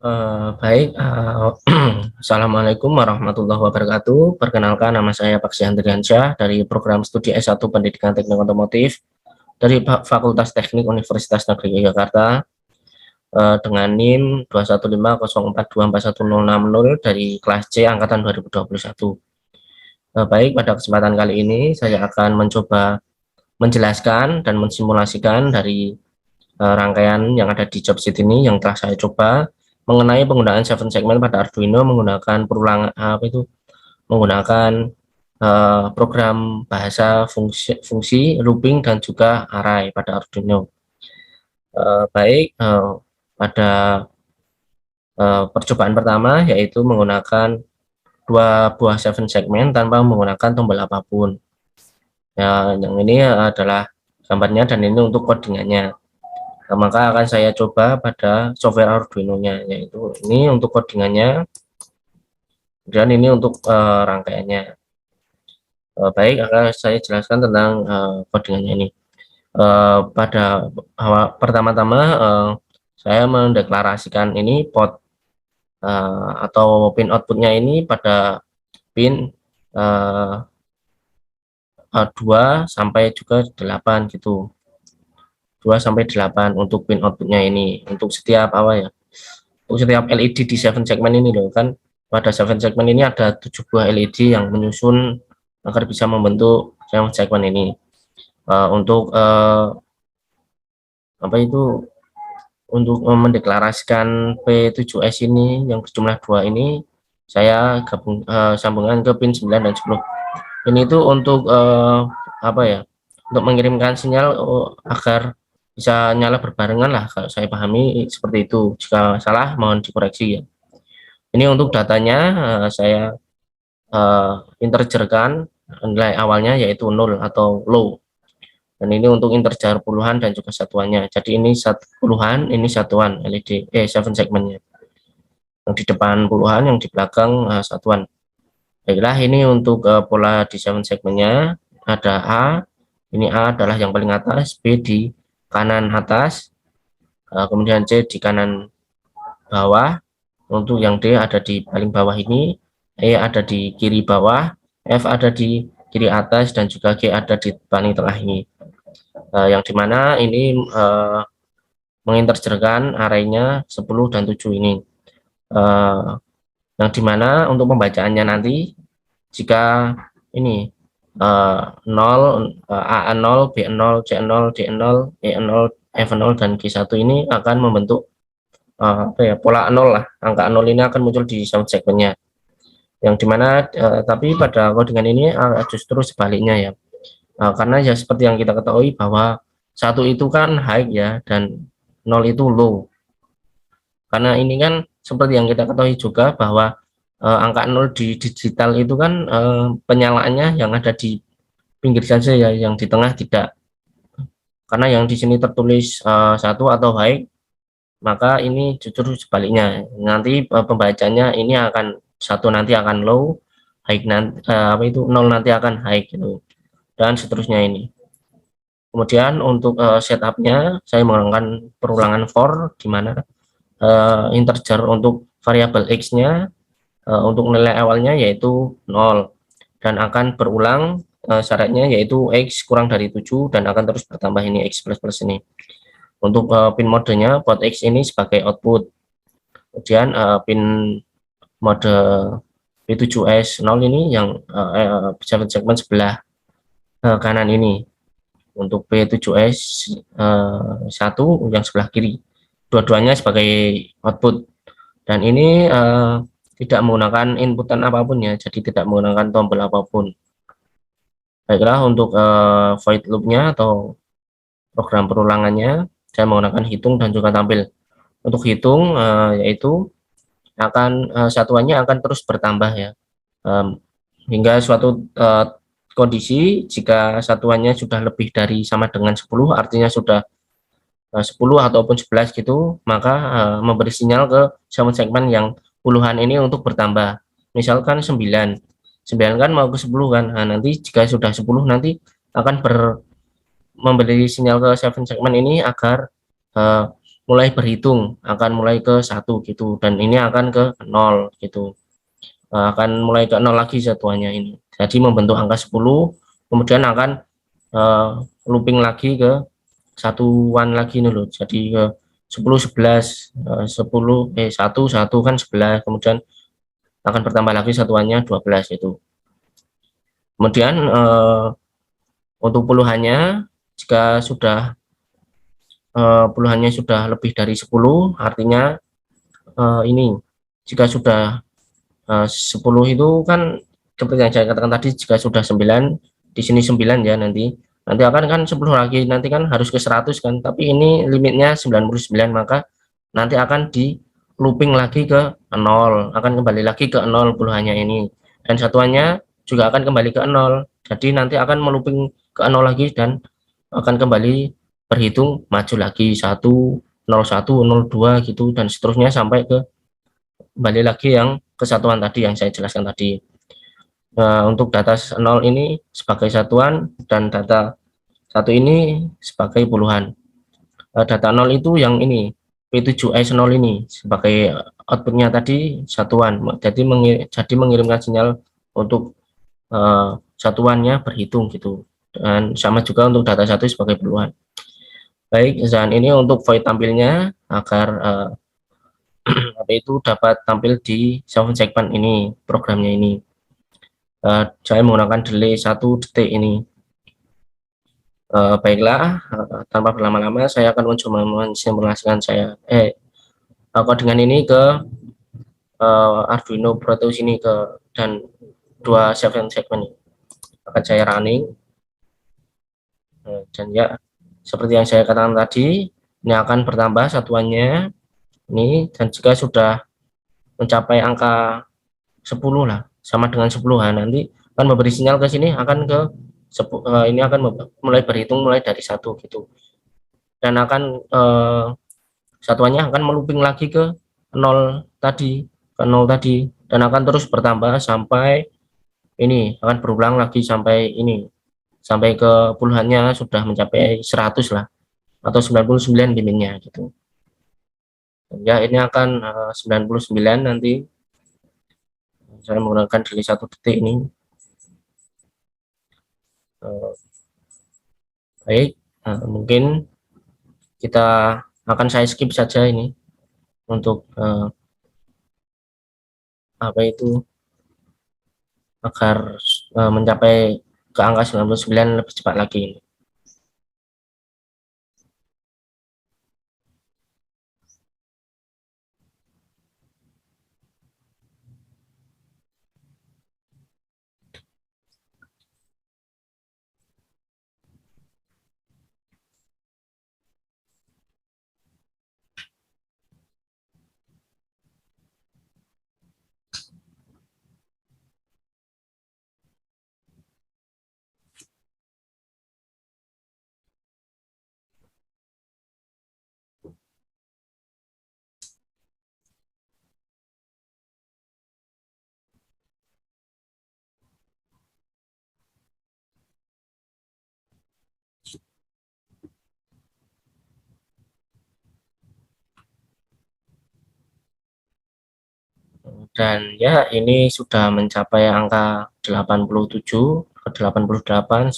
Baik, Assalamualaikum warahmatullahi wabarakatuh. Perkenalkan, nama saya Paksi Andriansyah dari program studi S1 Pendidikan Teknik Otomotif dari Fakultas Teknik Universitas Negeri Yogyakarta, dengan NIM 21504241060 dari kelas C angkatan 2021. Baik, pada kesempatan kali ini saya akan mencoba menjelaskan dan mensimulasikan dari rangkaian yang ada di job sheet ini yang telah saya coba mengenai penggunaan 7 segment pada Arduino menggunakan perulangan menggunakan program bahasa fungsi looping dan juga array pada Arduino. Baik, pada percobaan pertama yaitu menggunakan dua buah 7 segmen tanpa menggunakan tombol apapun. Ya, yang ini adalah gambarnya dan ini untuk codingannya. Nah, maka akan saya coba pada software Arduino-nya, yaitu ini untuk codingannya dan ini untuk rangkaiannya. Baik, akan saya jelaskan tentang codingannya ini. Pada pertama-tama saya mendeklarasikan ini port atau pin outputnya ini pada pin 2 sampai juga 8 gitu. 2 sampai 8 untuk pin outputnya ini untuk setiap untuk setiap LED di 7 segmen ini loh, kan pada 7 segmen ini ada 7 buah LED yang menyusun agar bisa membentuk 7 segmen ini. Untuk untuk mendeklarasikan P7S ini yang berjumlah 2 ini saya sambungkan ke pin 9 dan 10. Ini itu untuk untuk mengirimkan sinyal agar bisa nyala berbarengan lah, kalau saya pahami seperti itu. Jika salah mohon dikoreksi ya. Ini untuk datanya saya integerkan nilai awalnya yaitu 0 atau low, dan ini untuk integer puluhan dan juga satuannya. Jadi ini puluhan, ini satuan LED 7 segmennya, yang di depan puluhan, yang di belakang satuan. Baiklah, ini untuk pola di 7 segmennya ada A. Ini A adalah yang paling atas, B di kanan atas, kemudian C di kanan bawah, untuk yang D ada di paling bawah ini, E ada di kiri bawah, F ada di kiri atas, dan juga G ada di paling tengah ini. Yang dimana ini menginterjerkan arraynya 10 dan 7 ini. Yang dimana untuk pembacaannya nanti, jika ini 0, A0, B0, C0, D0, E0, F0, dan G1 ini akan membentuk pola 0 lah. Angka 0 ini akan muncul di sound segmennya. Yang dimana tapi pada codingan ini justru sebaliknya ya. Karena ya seperti yang kita ketahui bahwa 1 itu kan high ya, dan 0 itu low. Karena ini kan seperti yang kita ketahui juga bahwa angka 0 di digital itu kan penyalaannya yang ada di pinggir saja ya, yang di tengah tidak. Karena yang di sini tertulis 1 atau high, maka ini justru sebaliknya. Nanti pembacanya ini akan 1 nanti akan low, high nanti 0 nanti akan high gitu, dan seterusnya ini. Kemudian untuk setupnya saya menggunakan perulangan for, di mana integer untuk variabel x-nya untuk nilai awalnya yaitu 0, dan akan berulang syaratnya yaitu x kurang dari 7 dan akan terus bertambah ini x plus plus ini. Untuk pin modenya port x ini sebagai output. Kemudian pin mode P7S 0 ini yang segmen sebelah kanan ini. Untuk P7S 1 yang sebelah kiri, dua-duanya sebagai output, dan ini tidak menggunakan inputan apapun ya, jadi tidak menggunakan tombol apapun. Baiklah, untuk void loopnya atau program perulangannya saya menggunakan hitung dan juga tampil. Untuk hitung yaitu akan satuannya akan terus bertambah ya, hingga suatu kondisi jika satuannya sudah lebih dari sama dengan 10, artinya sudah 10 ataupun 11 gitu, maka memberi sinyal ke segmen yang puluhan ini untuk bertambah. Misalkan 9 kan mau ke 10 kan. Nah, nanti jika sudah 10 nanti akan memberi sinyal ke 7 segmen ini agar mulai berhitung, akan mulai ke 1 gitu, dan ini akan ke 0 gitu. Akan mulai ke 0 lagi satuannya ini. Jadi membentuk angka 10, kemudian akan looping lagi ke satuan lagi nih loh. Jadi ke 10, 11, 1, 1 kan 11, kemudian akan bertambah lagi satuannya 12 itu. Kemudian untuk puluhannya, jika sudah puluhannya sudah lebih dari 10, artinya ini jika sudah 10 itu kan seperti yang saya katakan tadi, jika sudah 9, di sini 9 ya, nanti akan kan 10 lagi, nanti kan harus ke 100 kan, tapi ini limitnya 99, maka nanti akan di looping lagi ke 0, akan kembali lagi ke 0 puluhannya ini, dan satuannya juga akan kembali ke 0. Jadi nanti akan melooping ke 0 lagi dan akan kembali berhitung maju lagi 1, 01, 02 gitu, dan seterusnya sampai ke kembali lagi yang kesatuan tadi yang saya jelaskan tadi. Untuk data 0 ini sebagai satuan dan data 1 ini sebagai puluhan. Data 0 itu yang ini P7S0 ini sebagai outputnya tadi satuan, jadi mengirimkan sinyal untuk satuannya berhitung gitu, dan sama juga untuk data 1 sebagai puluhan. Baik, dan ini untuk void tampilnya agar apa itu dapat tampil di 7 segment ini programnya ini. Saya menggunakan delay 1 detik ini. Baiklah, tanpa berlama-lama saya akan mencoba mensimulasikan codingan ini ke Arduino Proteus ini dan 2 7 segment ini akan saya running. Dan ya seperti yang saya katakan tadi, ini akan bertambah satuannya ini, dan jika sudah mencapai angka 10 lah, sama dengan 10, nanti akan memberi sinyal ke sini, akan ke ini akan mulai berhitung mulai dari 1 gitu, dan akan satuannya akan melooping lagi ke 0 tadi, dan akan terus bertambah sampai ini akan berulang lagi sampai ini, sampai ke puluhannya sudah mencapai 100 lah, atau 99 limitnya gitu. Ya, ini akan 99 nanti. Saya menggunakan delay 1 detik ini. Baik, mungkin kita akan saya skip saja ini untuk apa itu agar mencapai ke angka 99 lebih cepat lagi. Dan ya, ini sudah mencapai angka 87, 88,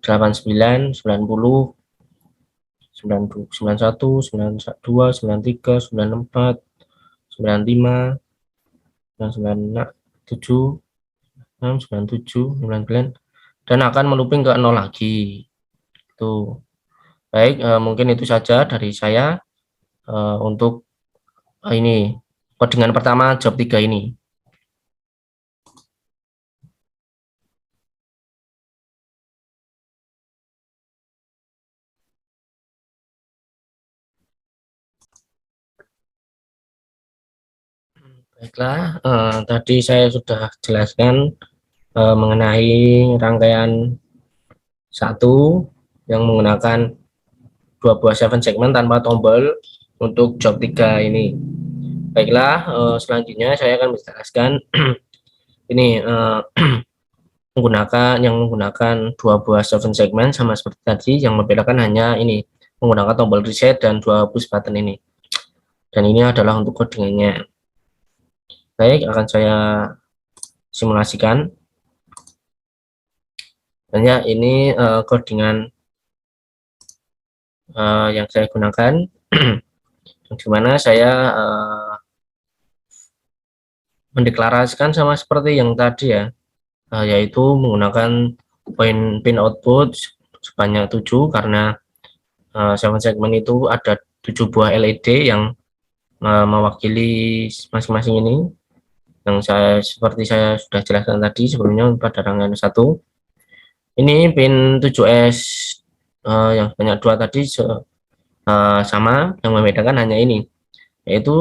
89, 90, 91, 92, 93, 94, 95, 97, 97, 99, dan akan melooping ke 0 lagi. Tuh. Baik, mungkin itu saja dari saya untuk ini codingan pertama job 3 ini. Baiklah, tadi saya sudah jelaskan mengenai rangkaian 1 yang menggunakan 2 buah 7 segmen tanpa tombol untuk job 3 ini. Baiklah, selanjutnya saya akan menjelaskan ini menggunakan 2 buah 7 segmen, sama seperti tadi, yang membedakan hanya ini menggunakan tombol reset dan 2 push button ini. Dan ini adalah untuk codingannya. Baik, akan saya simulasikan. Dan ya, ini codingan yang saya gunakan, dimana saya mendeklarasikan sama seperti yang tadi ya, yaitu menggunakan pin output sebanyak 7, karena 7 segmen itu ada 7 buah LED yang mewakili masing-masing ini, yang seperti saya sudah jelaskan tadi sebelumnya pada rangkaian 1. Ini pin 7S yang sebanyak 2 tadi sama, yang membedakan hanya ini, yaitu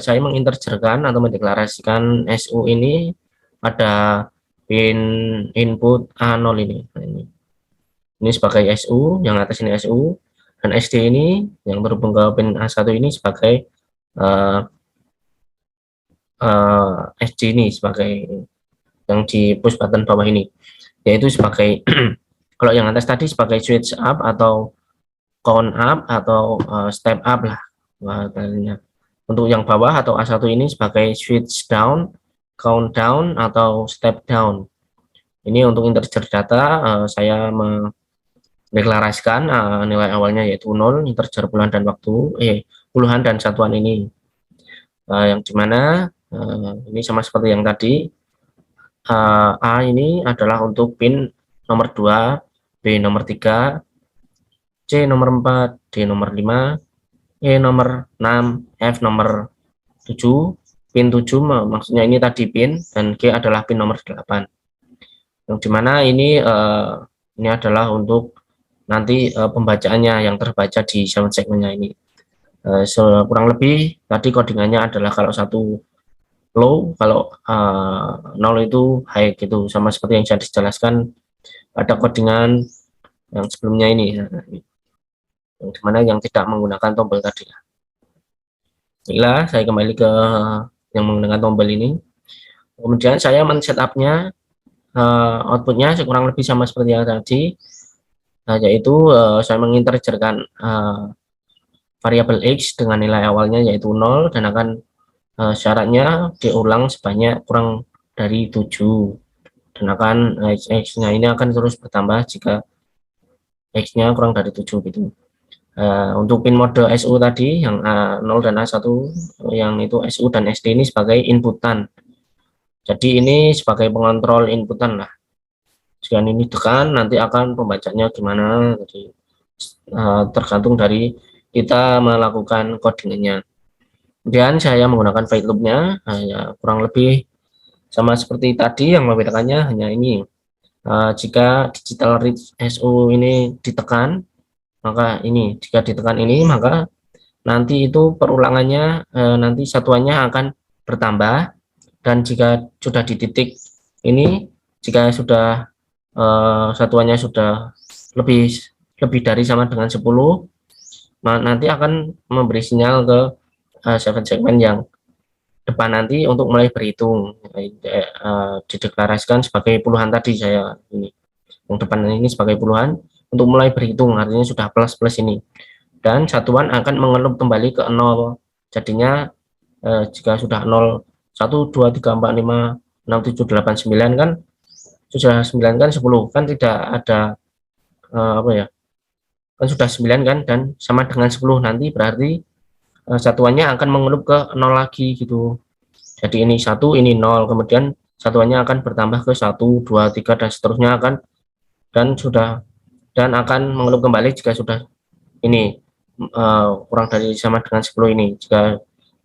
saya menginterjerkan atau mendeklarasikan SU ini pada pin input A0 ini. Nah, ini sebagai SU, yang atas ini SU, dan SD ini yang terhubung ke pin A1 ini sebagai SG ini, sebagai yang di push button bawah ini, yaitu sebagai kalau yang atas tadi sebagai switch up atau count up atau step up lah bahasanya. Untuk yang bawah atau A1 ini sebagai switch down, count down, atau step down. Ini untuk integer data, saya mendeklarasikan nilai awalnya yaitu 0, integer puluhan dan puluhan dan satuan ini. Yang dimana ini sama seperti yang tadi, A ini adalah untuk pin nomor 2, B nomor 3, C nomor 4, D nomor 5, E nomor 6, F nomor 7, pin 7 maksudnya ini tadi pin, dan G adalah pin nomor 8. Yang dimana ini adalah untuk nanti pembacaannya yang terbaca di 7 segmennya ini. Kurang lebih tadi codingannya adalah kalau 1 low, kalau 0 itu high gitu, sama seperti yang saya dijelaskan pada codingan yang sebelumnya ini. Yang dimana yang tidak menggunakan tombol tadi. Baiklah, saya kembali ke yang menggunakan tombol ini. Kemudian saya men-setupnya outputnya kurang lebih sama seperti yang tadi, yaitu saya menginterjerkan variabel X dengan nilai awalnya yaitu 0, dan akan syaratnya diulang sebanyak kurang dari 7, dan akan X-nya ini akan terus bertambah jika X-nya kurang dari 7 gitu. Untuk pin mode SU tadi yang A0 dan A1, yang itu SU dan SD ini sebagai inputan. Jadi ini sebagai pengontrol inputan lah. Jika ini tekan, nanti akan pembacanya gimana. Jadi tergantung dari kita melakukan codingannya. Kemudian saya menggunakan while loop-nya, ya, kurang lebih sama seperti tadi, yang membedakannya hanya ini. Jika digital read SU ini ditekan, maka ini jika ditekan ini, maka nanti itu perulangannya nanti satuannya akan bertambah, dan jika sudah di titik ini, jika sudah satuannya sudah lebih dari sama dengan 10, nanti akan memberi sinyal ke 7 segmen yang depan nanti untuk mulai berhitung, dideklarasikan sebagai puluhan tadi saya ini, yang depan ini sebagai puluhan untuk mulai berhitung, artinya sudah plus ini, dan satuan akan mengelup kembali ke 0. Jadinya jika sudah 0, 1, 2, 3, 4, 5, 6, 7, 8, 9 kan sudah 9 kan 10 kan tidak ada apa ya, kan sudah 9 kan, dan sama dengan 10 nanti berarti satuannya akan mengelup ke 0 lagi gitu. Jadi ini 1, ini 0, kemudian satuannya akan bertambah ke 1, 2, 3 dan seterusnya dan akan mengelup kembali jika sudah ini kurang dari sama dengan 10 ini. Jika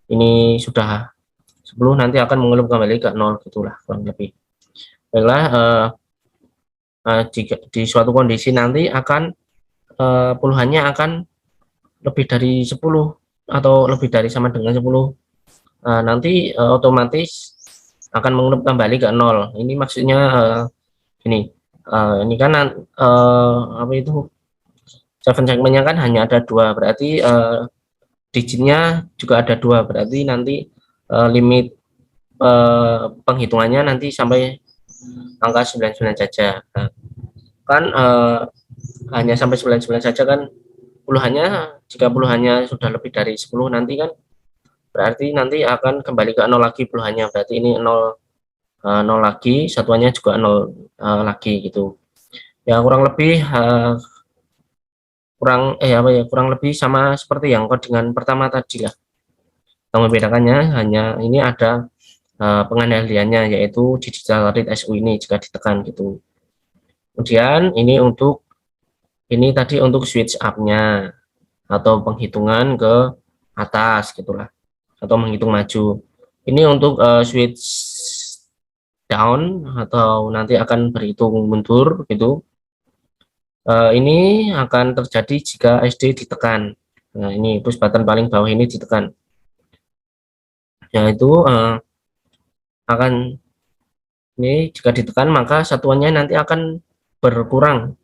ini sudah 10 nanti akan mengelup kembali ke 0 gitulah kurang lebih. Baiklah, jika di suatu kondisi nanti akan puluhannya akan lebih dari 10 atau lebih dari sama dengan 10, nanti otomatis akan mengelup kembali ke 0. Ini maksudnya ini kan apa itu, 7 segmennya kan hanya ada 2, berarti digitnya juga ada 2, berarti nanti limit penghitungannya nanti sampai angka 99 saja. Nah, kan hanya sampai 99 saja kan, puluhannya, jika puluhannya sudah lebih dari 10 nanti kan berarti nanti akan kembali ke 0 lagi puluhannya, berarti ini 0, 0 lagi, satuannya juga 0 lagi gitu ya, kurang lebih kurang lebih sama seperti yang codingan pertama tadi lah. Yang membedakannya hanya ini ada pengendaliannya, yaitu digital read SU ini jika ditekan gitu. Kemudian ini ini tadi untuk switch up-nya atau penghitungan ke atas gitulah, atau menghitung maju. Ini untuk switch down atau nanti akan berhitung mundur gitu. Ini akan terjadi jika SD ditekan. Nah, ini push button paling bawah ini ditekan. Yaitu akan ini jika ditekan maka satuannya nanti akan berkurang.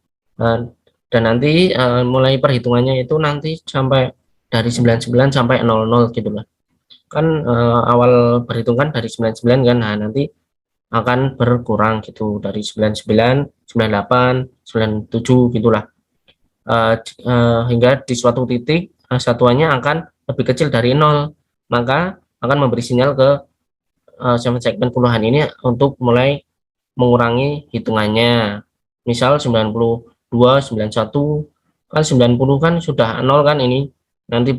Dan nanti mulai perhitungannya itu nanti sampai dari 99 sampai 00 gitu lah. Kan awal berhitung kan dari 99 kan. Nah, nanti akan berkurang gitu dari 99, 98, 97 gitulah. Hingga di suatu titik satuannya akan lebih kecil dari 0, maka akan memberi sinyal ke segmen puluhan ini untuk mulai mengurangi hitungannya. Misal 92, 91, kan 90 kan sudah 0 kan ini. Nanti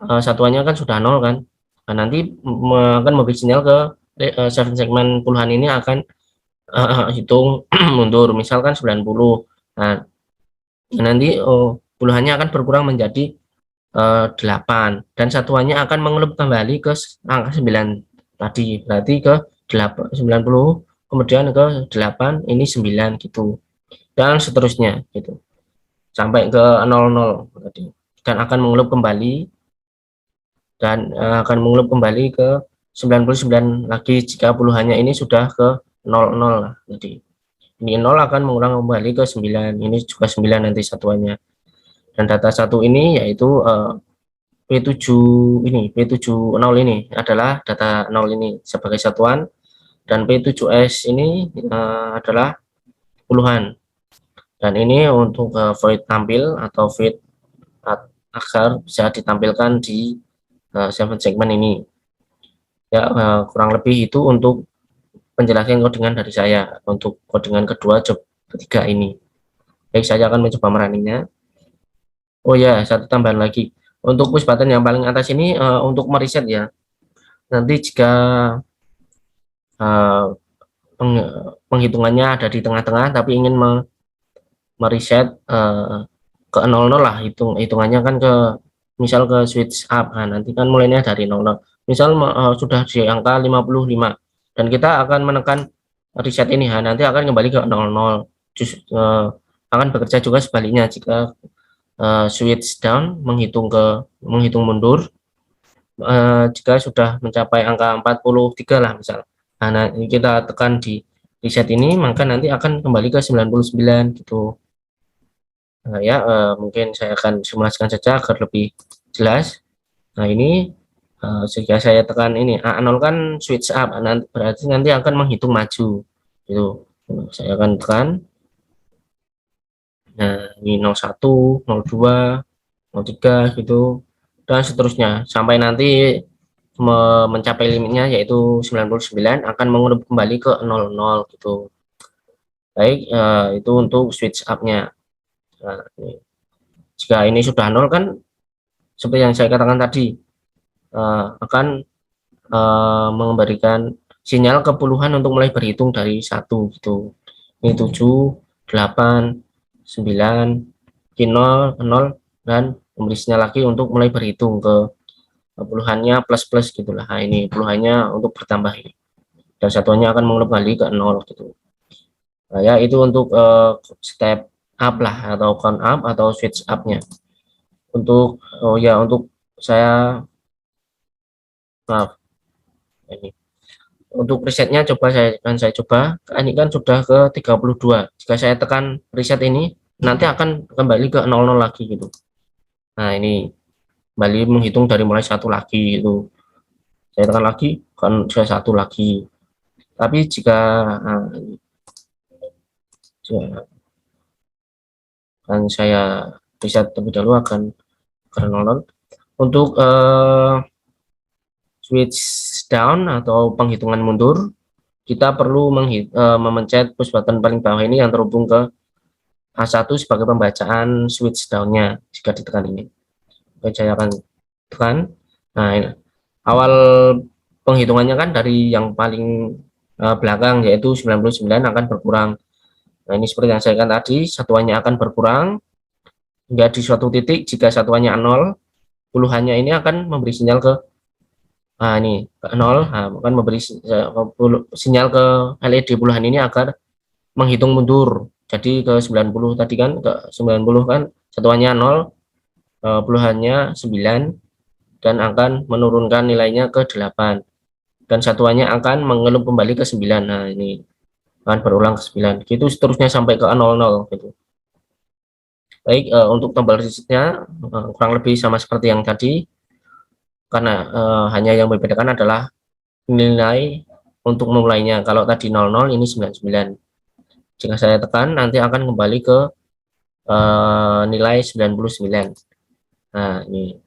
satuannya kan sudah 0 kan. Nah, nanti akan memberi sinyal ke segmen puluhan ini akan hitung mundur, misalkan 90. Nah, nanti puluhannya akan berkurang menjadi 8 dan satuannya akan mengelup kembali ke angka 9 tadi, berarti ke 8, 90, kemudian ke 8, ini 9 gitu, dan seterusnya gitu sampai ke 00 tadi, dan akan mengelup kembali ke 99 lagi jika puluhannya ini sudah ke 00 lah. Jadi ini 0 akan mengulang kembali ke 9, ini juga 9 nanti satuannya. Dan data satu ini yaitu P7 ini, P70 ini adalah data 0 ini sebagai satuan, dan P7S ini adalah puluhan. Dan ini untuk void tampil atau void agar bisa ditampilkan di segmen ini. Ya, kurang lebih itu untuk penjelasan codingan dari saya untuk codingan kedua job ketiga ini. Baik, saya akan mencoba meraninya. Oh ya, satu tambahan lagi. Untuk push button yang paling atas ini untuk mereset ya. Nanti jika penghitungannya ada di tengah-tengah tapi ingin mereset ke 00 lah, hitungannya kan ke misal ke switch up. Nah, nanti kan mulainya dari 00. Misal sudah di angka 55 dan kita akan menekan reset ini, nanti akan kembali ke 00. Akan bekerja juga sebaliknya jika switch down menghitung mundur, jika sudah mencapai angka 43 lah misal. Nah, ini kita tekan di reset ini, maka nanti akan kembali ke 99 gitu. Nah, ya, mungkin saya akan simulasikan saja agar lebih jelas. Nah, ini jika saya tekan ini A0 kan switch up, berarti nanti akan menghitung maju gitu. Saya akan tekan. Nah, ini 01, 02, 03 gitu, dan seterusnya sampai nanti mencapai limitnya yaitu 99, akan mengulang kembali ke 00 gitu. Baik, itu untuk switch up-nya. Nah, jika ini sudah 0 kan seperti yang saya katakan tadi, akan memberikan sinyal ke puluhan untuk mulai berhitung dari 1 gitu. Ini 7, 8, 9, 0, 0, dan memberi sinyal lagi untuk mulai berhitung ke puluhannya plus gitulah. Nah, ini puluhannya untuk bertambah ini, dan satuannya akan mengembali ke 0 gitu. Nah, ya, itu untuk step up lah atau count up atau switch up-nya. Untuk untuk saya, maaf, ini untuk resetnya saya coba, ini kan sudah ke 32. Jika saya tekan reset ini nanti akan kembali ke 00 lagi gitu. Nah, ini kembali menghitung dari mulai 1 lagi itu. Saya tekan lagi kan saya 1 lagi. Tapi jika kan saya reset terlebih dahulu akan ke 00. Untuk switch down atau penghitungan mundur, kita perlu memencet push button paling bawah ini yang terhubung ke A1 sebagai pembacaan switch down-nya jika ditekan ini. Oke, saya akan tekan. Nah, ini. Awal penghitungannya kan dari yang paling belakang yaitu 99 akan berkurang. Nah, ini seperti yang saya katakan tadi, satuannya akan berkurang hingga di suatu titik jika satuannya 0, puluhannya ini akan memberi sinyal ke ini ke 0, akan memberi sinyal ke LED puluhan ini agar menghitung mundur. Jadi ke 90 tadi kan, ke 90 kan satuannya 0, puluhannya 9 dan akan menurunkan nilainya ke 8 dan satuannya akan mengelup kembali ke 9. Nah, ini akan berulang ke 9. Gitu seterusnya sampai ke 00 gitu. Baik, untuk tombol resetnya kurang lebih sama seperti yang tadi, karena hanya yang membedakan adalah nilai untuk memulainya. Kalau tadi 00, ini 99. Jika saya tekan, nanti akan kembali ke nilai 99. Nah, ini.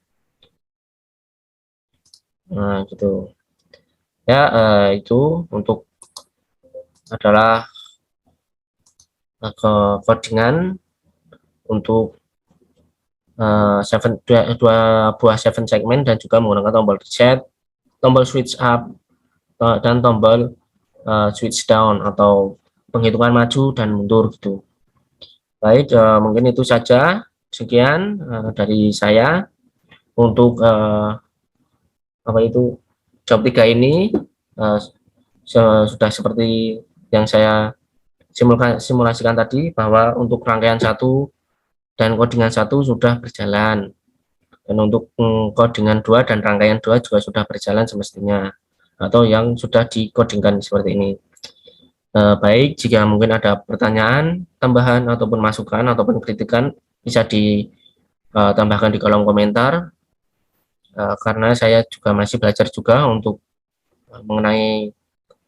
Nah, gitu. Ya, itu untuk adalah codingan untuk dua buah 7 segmen dan juga menggunakan tombol reset, tombol switch up, dan tombol switch down atau penghitungan maju dan mundur gitu. Baik, mungkin itu saja. Sekian dari saya untuk apa itu job 3 ini sudah seperti yang saya simulasikan tadi, bahwa untuk rangkaian 1 dan codingan 1 sudah berjalan, dan untuk codingan 2 dan rangkaian 2 juga sudah berjalan semestinya, atau yang sudah dikodingkan seperti ini. Baik, jika mungkin ada pertanyaan tambahan ataupun masukan ataupun kritikan, bisa ditambahkan di kolom komentar, karena saya juga masih belajar juga untuk mengenai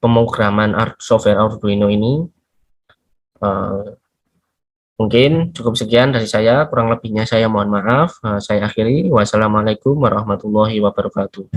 pemrograman software Arduino ini. Mungkin cukup sekian dari saya, kurang lebihnya saya mohon maaf. Saya akhiri. Wassalamualaikum warahmatullahi wabarakatuh.